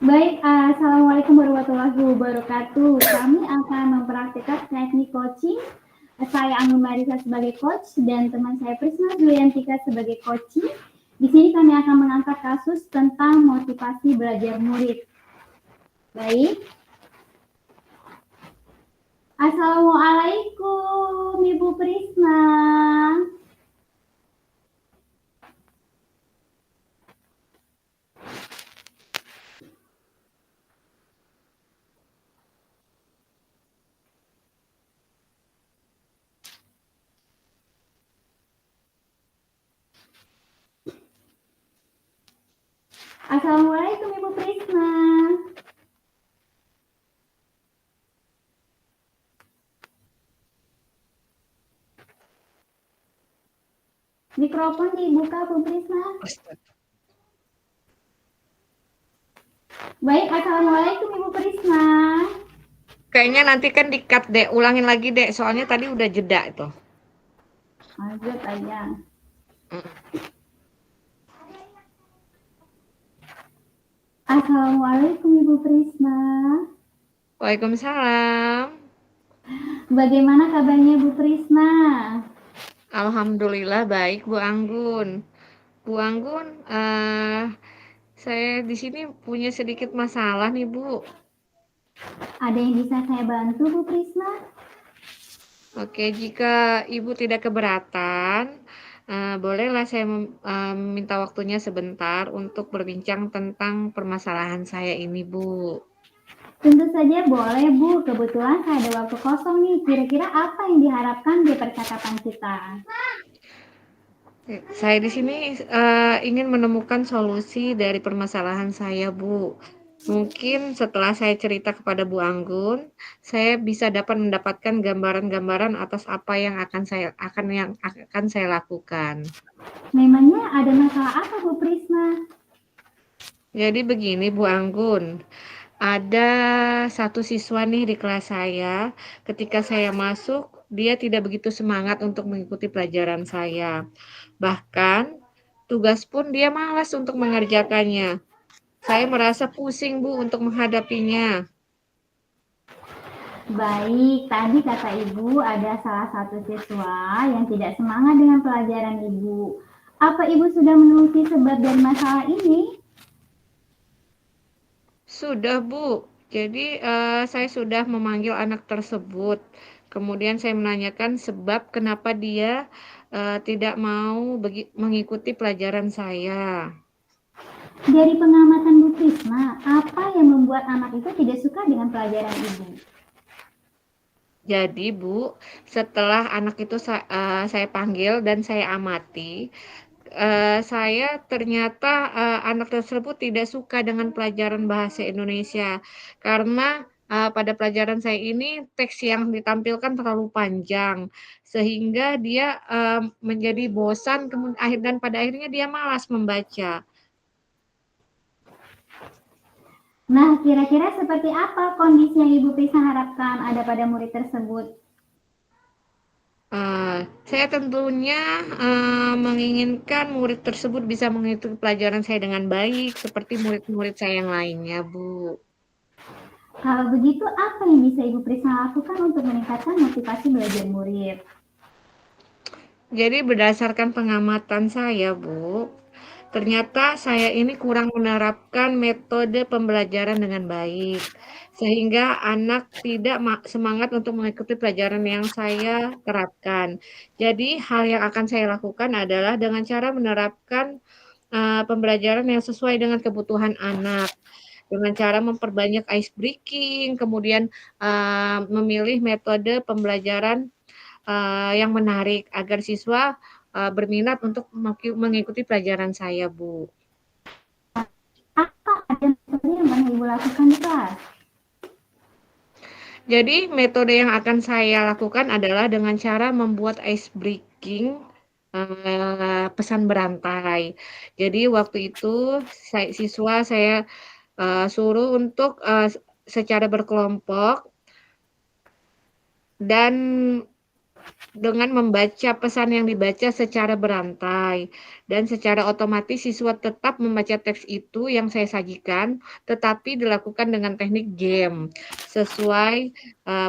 Baik, assalamualaikum warahmatullahi wabarakatuh. Kami akan mempraktikkan teknik coaching. Saya Anggun Marisa sebagai coach dan teman saya Prisma Juliantika sebagai coaching. Di sini kami akan mengangkat kasus tentang motivasi belajar murid. Baik. Assalamualaikum Ibu Prisma. Assalamualaikum Ibu Prisma. Mikrofon dibuka Bu Prisma. Baik, assalamualaikum Ibu Prisma. Kayaknya nanti kan di-cut dek, ulangin lagi dek, soalnya tadi udah jeda itu. Lanjut aja. Assalamualaikum Ibu Prisma. Waalaikumsalam. Bagaimana kabarnya Bu Prisma? Alhamdulillah baik Bu Anggun. Bu Anggun, saya di sini punya sedikit masalah nih Bu. Ada yang bisa saya bantu Bu Prisma? Oke, jika Ibu tidak keberatan, bolehlah saya minta waktunya sebentar untuk berbincang tentang permasalahan saya ini Bu. Tentu saja boleh Bu, kebetulan saya ada waktu kosong nih. Kira-kira apa yang diharapkan di percakapan kita? Saya di sini ingin menemukan solusi dari permasalahan saya, Bu. Mungkin setelah saya cerita kepada Bu Anggun, saya bisa dapat mendapatkan gambaran-gambaran atas apa yang akan saya lakukan. Memangnya ada masalah apa Bu Prisma? Jadi begini, Bu Anggun, ada satu siswa nih di kelas saya, ketika saya masuk, dia tidak begitu semangat untuk mengikuti pelajaran saya. Bahkan tugas pun dia malas untuk mengerjakannya. Saya merasa pusing, Bu, untuk menghadapinya. Baik, tadi kata Ibu ada salah satu siswa yang tidak semangat dengan pelajaran Ibu. Apa Ibu sudah menemukan sebab dan masalah ini? Sudah, Bu. Jadi, saya sudah memanggil anak tersebut. Kemudian saya menanyakan sebab kenapa dia tidak mau mengikuti pelajaran saya. Dari pengamatan Bu Prisma, apa yang membuat anak itu tidak suka dengan pelajaran Ibu? Jadi, Bu, setelah anak itu saya panggil dan saya amati, saya ternyata, anak tersebut tidak suka dengan pelajaran bahasa Indonesia. Karena, pada pelajaran saya ini teks yang ditampilkan terlalu panjang, sehingga dia, menjadi bosan dan pada akhirnya dia malas membaca. Nah, kira-kira seperti apa kondisi yang Ibu Prisma harapkan ada pada murid tersebut? Saya tentunya, menginginkan murid tersebut bisa mengikuti pelajaran saya dengan baik, seperti murid-murid saya yang lainnya, Bu. Kalau begitu, apa yang bisa Ibu Prisma lakukan untuk meningkatkan motivasi belajar murid? Jadi berdasarkan pengamatan saya, Bu, ternyata saya ini kurang menerapkan metode pembelajaran dengan baik, sehingga anak tidak semangat untuk mengikuti pelajaran yang saya terapkan. Jadi hal yang akan saya lakukan adalah dengan cara menerapkan pembelajaran yang sesuai dengan kebutuhan anak, dengan cara memperbanyak ice breaking, kemudian memilih metode pembelajaran yang menarik agar siswa berminat untuk mengikuti pelajaran saya, Bu. Apa ada metode yang pernah Ibu lakukan di kelas? Jadi metode yang akan saya lakukan adalah dengan cara membuat ice breaking pesan berantai. Jadi waktu itu siswa saya suruh untuk secara berkelompok dan dengan membaca pesan yang dibaca secara berantai dan secara otomatis siswa tetap membaca teks itu yang saya sajikan, tetapi dilakukan dengan teknik game sesuai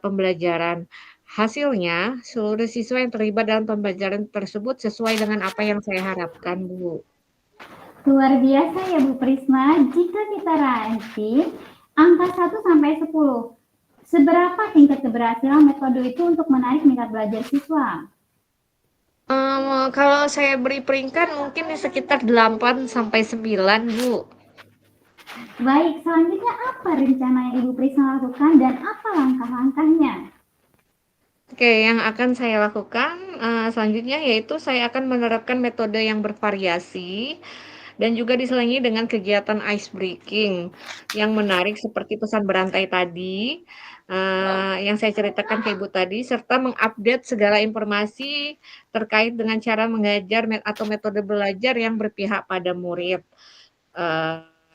pembelajaran. Hasilnya, seluruh siswa yang terlibat dalam pembelajaran tersebut sesuai dengan apa yang saya harapkan, Bu. Luar biasa ya Bu Prisma. Jika kita ranking angka 1 sampai 10, seberapa tingkat keberhasilan metode itu untuk menarik minat belajar siswa? Kalau saya beri peringkat mungkin di sekitar 8 sampai 9, Bu. Baik, selanjutnya apa rencana yang Ibu Prisma lakukan dan apa langkah-langkahnya? Oke, yang akan saya lakukan selanjutnya yaitu saya akan menerapkan metode yang bervariasi dan juga diselingi dengan kegiatan ice breaking yang menarik seperti pesan berantai tadi, yang saya ceritakan ke Ibu tadi, serta mengupdate segala informasi terkait dengan cara mengajar atau metode belajar yang berpihak pada murid.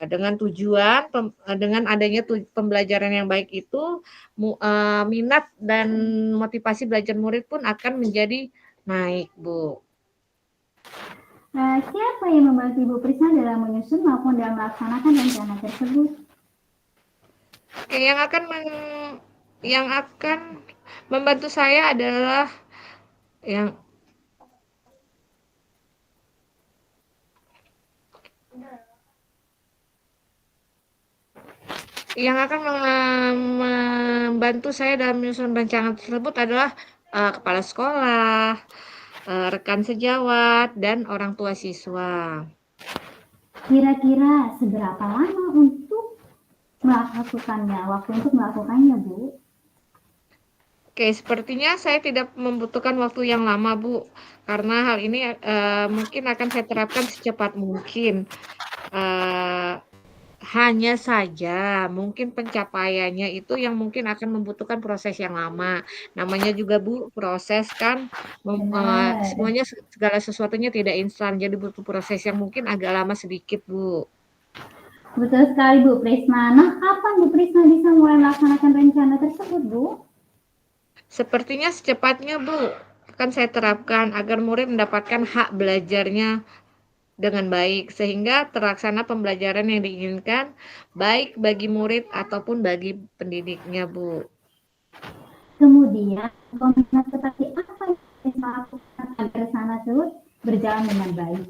Dengan tujuan dengan adanya pembelajaran yang baik itu, minat dan motivasi belajar murid pun akan menjadi naik, Bu. Siapa yang membantu Ibu Prisma dalam menyusun maupun dalam melaksanakan rencana tersebut? Oke, yang akan membantu saya adalah yang akan membantu saya dalam menyusun rencana tersebut adalah kepala sekolah, rekan sejawat, dan orang tua siswa. Kira-kira seberapa lama untuk melakukannya, waktu untuk melakukannya, Bu? Oke, sepertinya saya tidak membutuhkan waktu yang lama, Bu, karena hal ini mungkin akan saya terapkan secepat mungkin. Hanya saja mungkin pencapaiannya itu yang mungkin akan membutuhkan proses yang lama. Namanya juga, Bu, proses kan Benar. semuanya segala sesuatunya tidak instan, jadi butuh proses yang mungkin agak lama sedikit, Bu. Betul sekali Bu Prisma. Nah, kapan Bu Prisma bisa mulai melaksanakan rencana tersebut, Bu? Sepertinya secepatnya, Bu, akan saya terapkan agar murid mendapatkan hak belajarnya dengan baik, sehingga terlaksana pembelajaran yang diinginkan, baik bagi murid ataupun bagi pendidiknya, Bu. Kemudian, komitmen seperti apa yang bisa lakukan agar rencana tersebut berjalan dengan baik?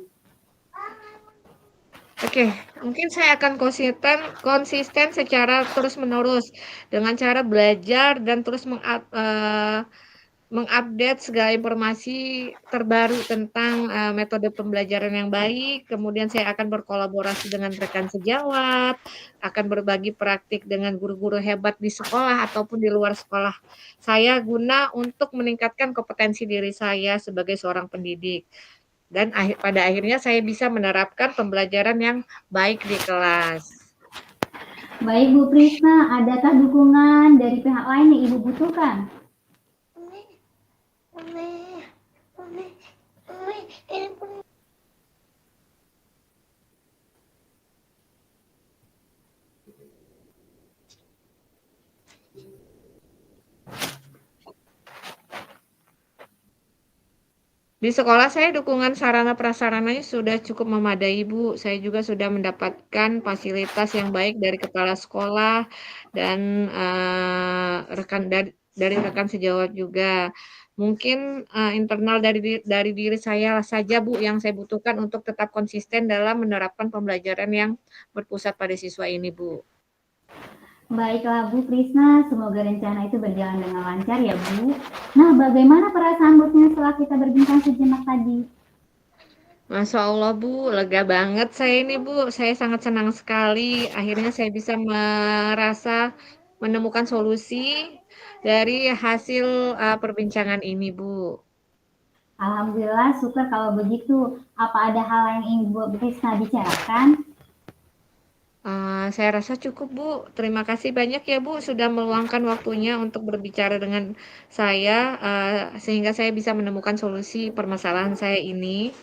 Oke, mungkin saya akan konsisten secara terus-menerus dengan cara belajar dan terus mengupdate segala informasi terbaru tentang metode pembelajaran yang baik. Kemudian saya akan berkolaborasi dengan rekan sejawat, akan berbagi praktik dengan guru-guru hebat di sekolah ataupun di luar sekolah saya guna untuk meningkatkan kompetensi diri saya sebagai seorang pendidik. Dan pada akhirnya saya bisa menerapkan pembelajaran yang baik di kelas. Baik Bu Prisma, adakah dukungan dari pihak lain yang Ibu butuhkan? Di sekolah saya dukungan sarana prasarananya sudah cukup memadai, Bu. Saya juga sudah mendapatkan fasilitas yang baik dari kepala sekolah dan dari rekan sejawat juga. Mungkin internal dari diri saya saja, Bu, yang saya butuhkan untuk tetap konsisten dalam menerapkan pembelajaran yang berpusat pada siswa ini, Bu. Baiklah Bu Prisma, semoga rencana itu berjalan dengan lancar ya Bu. Nah, bagaimana perasaan Bu Prisma setelah kita berbincang sejenak tadi? Masya Allah, Bu, lega banget saya ini, Bu. Saya sangat senang sekali. Akhirnya saya bisa menemukan solusi dari hasil perbincangan ini, Bu. Alhamdulillah, syukur kalau begitu. Apa ada hal yang ingin Bu Prisma bicarakan? Saya rasa cukup, Bu. Terima kasih banyak ya, Bu, sudah meluangkan waktunya untuk berbicara dengan saya, sehingga saya bisa menemukan solusi permasalahan saya ini.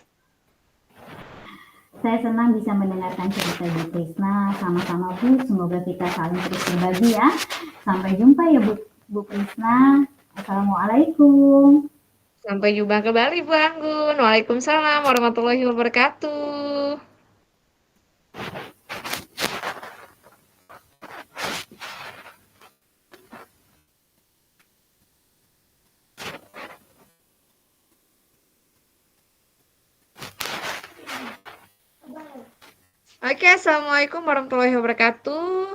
Saya senang bisa mendengarkan cerita Bu Prisma. Sama-sama Bu, semoga kita saling terus berbagi ya. Sampai jumpa ya Bu Prisma. Assalamualaikum. Sampai jumpa kembali Bu Anggun. Waalaikumsalam warahmatullahi wabarakatuh. Oke, assalamualaikum warahmatullahi wabarakatuh.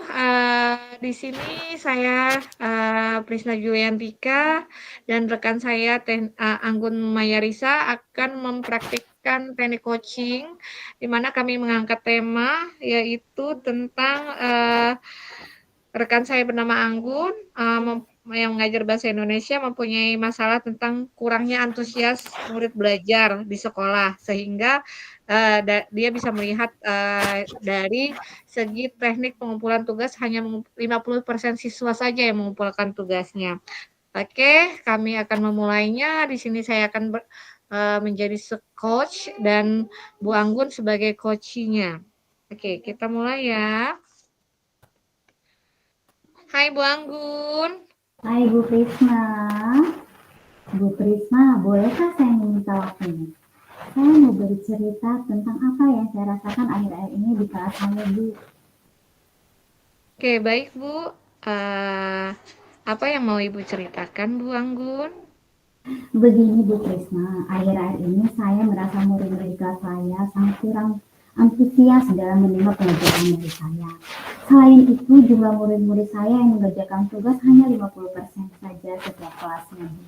Di sini saya Prisna Juliantika dan rekan saya Anggun Mayarisa akan mempraktikkan teknik coaching, di mana kami mengangkat tema yaitu tentang rekan saya bernama Anggun yang mengajar bahasa Indonesia mempunyai masalah tentang kurangnya antusias murid belajar di sekolah, sehingga dia bisa melihat dari segi teknik pengumpulan tugas hanya 50% siswa saja yang mengumpulkan tugasnya. Oke, kami akan memulainya. Di sini saya akan menjadi coach dan Bu Anggun sebagai coachnya. Oke, kita mulai ya. Hai Bu Anggun. Hai Bu Prisma. Bu Prisma, bolehkah saya meminta waktunya? Saya mau bercerita tentang apa yang saya rasakan akhir-akhir ini di kelas saya, Bu. Oke, baik Bu. Apa yang mau Ibu ceritakan, Bu Anggun? Begini Bu Prisma, akhir-akhir ini saya merasa murid-murid kelas saya sangat kurang antusias dalam menerima pelajaran dari saya. Selain itu, jumlah murid-murid saya yang mengerjakan tugas hanya 50% saja setiap kelasnya, Bu.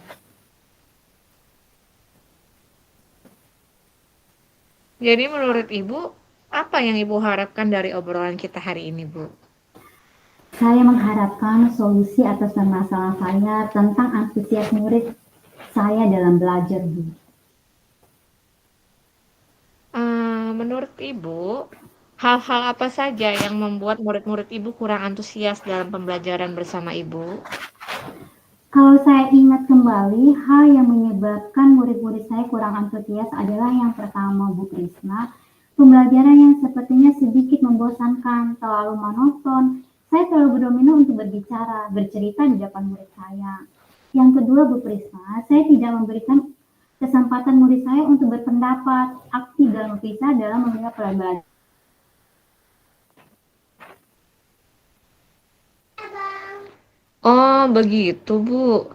Jadi menurut Ibu, apa yang Ibu harapkan dari obrolan kita hari ini, Bu? Saya mengharapkan solusi atas permasalahan saya tentang antusias murid saya dalam belajar, Bu. Menurut Ibu, hal-hal apa saja yang membuat murid-murid Ibu kurang antusias dalam pembelajaran bersama Ibu? Kalau saya ingat kembali, hal yang menyebabkan murid-murid saya kurang antusias adalah yang pertama, Bu Krisna, pembelajaran yang sepertinya sedikit membosankan, terlalu monoton. Saya terlalu berdomino untuk berbicara, bercerita di depan murid saya. Yang kedua, Bu Prisma, saya tidak memberikan kesempatan murid saya untuk berpendapat, aktif dan berpisah dalam memilih pelajaran. Oh, begitu, Bu.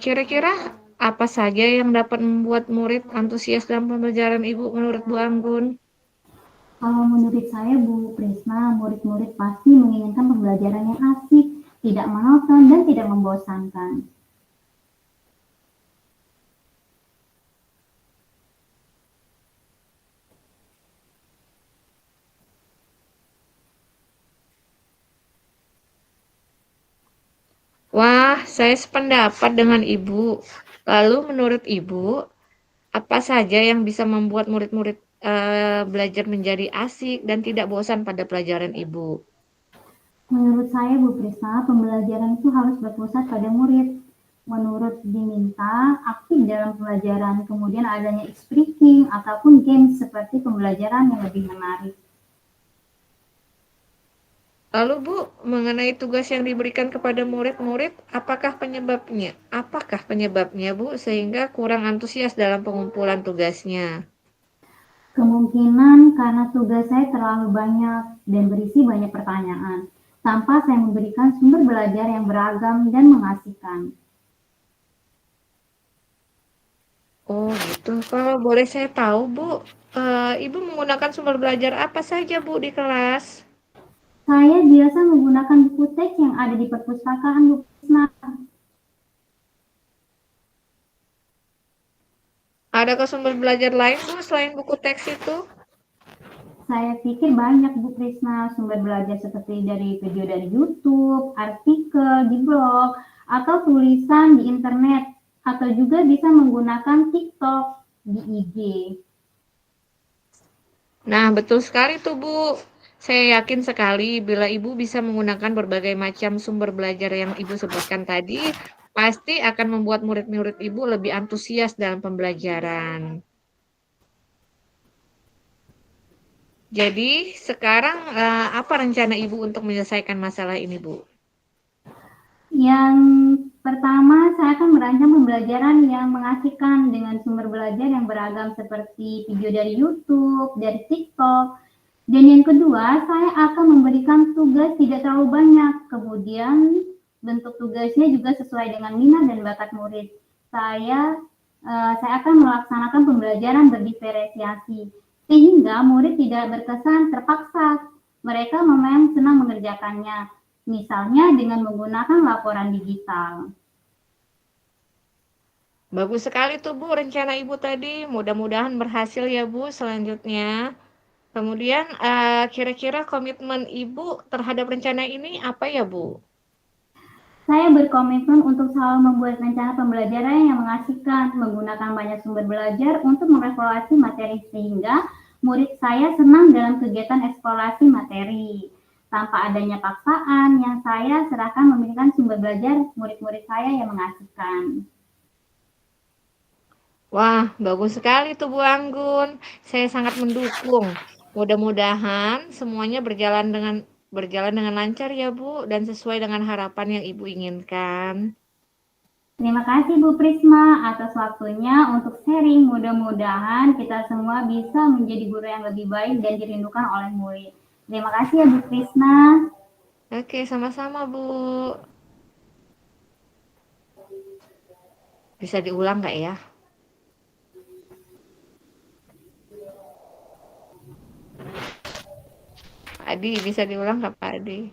Kira-kira apa saja yang dapat membuat murid antusias dalam pembelajaran Ibu menurut Bu Anggun? Kalau menurut saya, Bu Prisma, murid-murid pasti menginginkan pembelajaran yang asik, tidak monoton, dan tidak membosankan. Wah, saya sependapat dengan Ibu. Lalu menurut Ibu, apa saja yang bisa membuat murid-murid belajar menjadi asik dan tidak bosan pada pelajaran Ibu? Menurut saya, Bu Prisma, pembelajaran itu harus berpusat pada murid. Menurut diminta, aktif dalam pembelajaran, kemudian adanya speaking ataupun games seperti pembelajaran yang lebih menarik. Lalu Bu, mengenai tugas yang diberikan kepada murid-murid, apakah penyebabnya? Apakah penyebabnya Bu sehingga kurang antusias dalam pengumpulan tugasnya? Kemungkinan karena tugas saya terlalu banyak dan berisi banyak pertanyaan, tanpa saya memberikan sumber belajar yang beragam dan mengasihkan. Oh gitu. Kalau boleh saya tahu Bu, Ibu menggunakan sumber belajar apa saja Bu di kelas? Saya biasa menggunakan buku teks yang ada di perpustakaan, Bu Prisma. Adakah sumber belajar lain Bu selain buku teks itu? Saya pikir banyak, Bu Krisna, sumber belajar seperti dari video dari YouTube, artikel di blog, atau tulisan di internet, atau juga bisa menggunakan TikTok di IG. Nah, betul sekali tuh Bu. Saya yakin sekali bila Ibu bisa menggunakan berbagai macam sumber belajar yang Ibu sebutkan tadi, pasti akan membuat murid-murid Ibu lebih antusias dalam pembelajaran. Jadi, sekarang apa rencana Ibu untuk menyelesaikan masalah ini, Bu? Yang Pertama, saya akan merancang pembelajaran yang mengasihkan dengan sumber belajar yang beragam seperti video dari YouTube, dari TikTok. Dan yang kedua, saya akan memberikan tugas tidak terlalu banyak. Kemudian bentuk tugasnya juga sesuai dengan minat dan bakat murid. Saya akan melaksanakan pembelajaran berdiferensiasi sehingga murid tidak berkesan terpaksa. Mereka memang senang mengerjakannya, misalnya dengan menggunakan laporan digital. Bagus sekali tuh Bu rencana Ibu tadi. Mudah-mudahan berhasil ya Bu selanjutnya. Kemudian kira-kira komitmen Ibu terhadap rencana ini apa ya Bu? Saya berkomitmen untuk selalu membuat rencana pembelajaran yang mengasihkan, menggunakan banyak sumber belajar untuk mengevaluasi materi sehingga murid saya senang dalam kegiatan eksplorasi materi. Tanpa adanya paksaan, yang saya serahkan memilihkan sumber belajar murid-murid saya yang mengasihkan. Wah, bagus sekali tuh Bu Anggun. Saya sangat mendukung. Mudah-mudahan semuanya berjalan dengan lancar ya Bu dan sesuai dengan harapan yang Ibu inginkan. Terima kasih Bu Prisma atas waktunya untuk sharing. Mudah-mudahan kita semua bisa menjadi guru yang lebih baik dan dirindukan oleh murid. Terima kasih ya Bu Prisma. Oke, sama-sama Bu. Bisa diulang nggak ya? Pak Adi, bisa diulang nggak Pak Adi?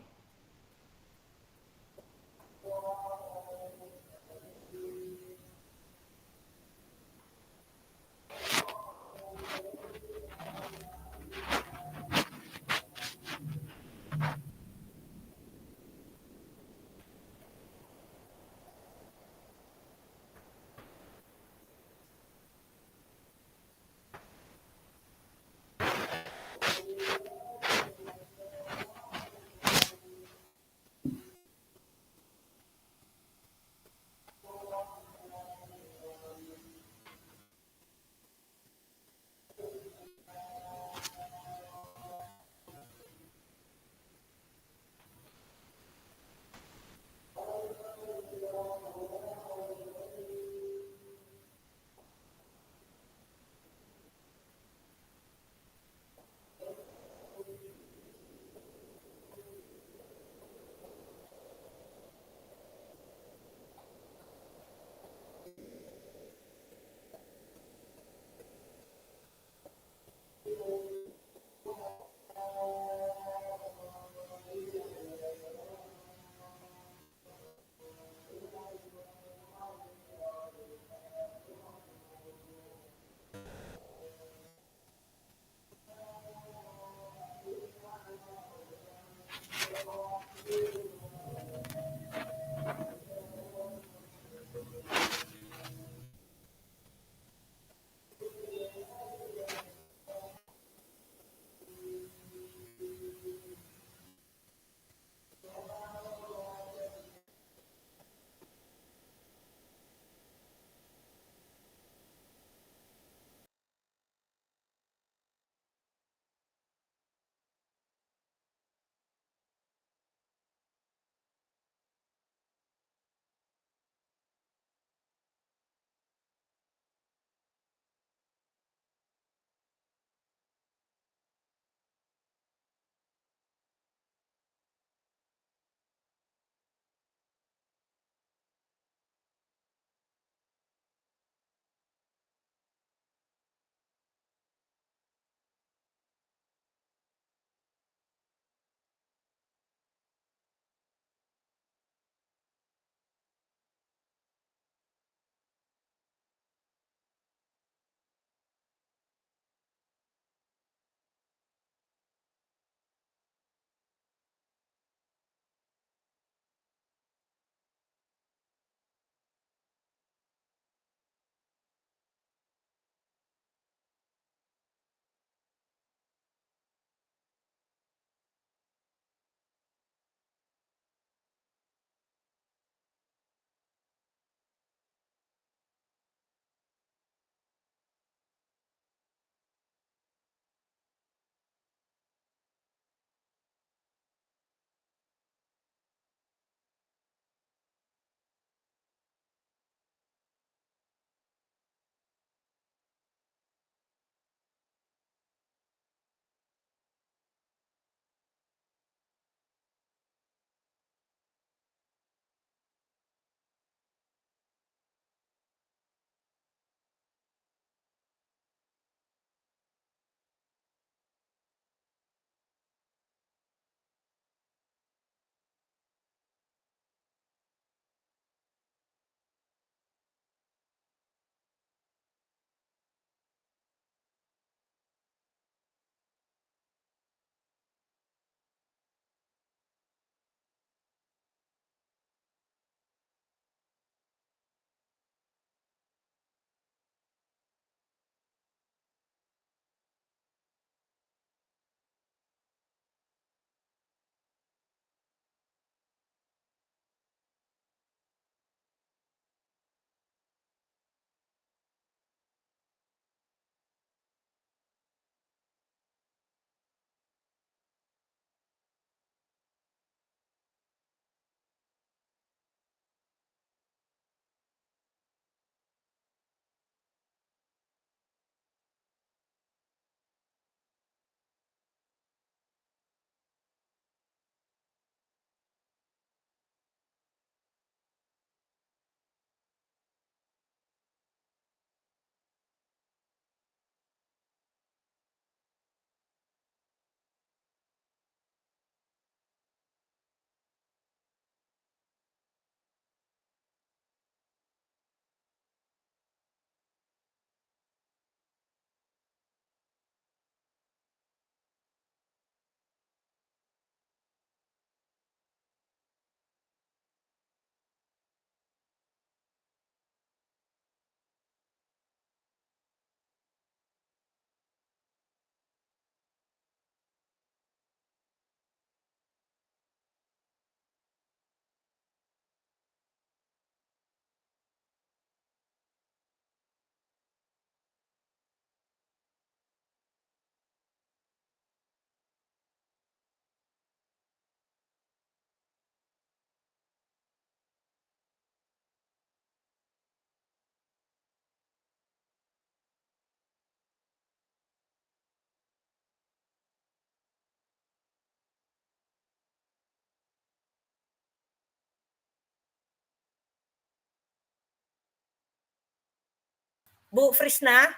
Bu Frisna,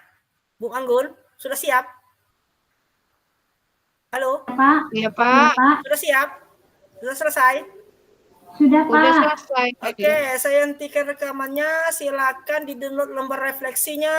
Bu Anggun, sudah siap? Halo? Pak. Iya, Iya, Pak. Pak. Sudah siap? Sudah selesai? Sudah, Udah Pak. selesai tadi. Oke, saya hentikan rekamannya. Silakan di-download lembar refleksinya.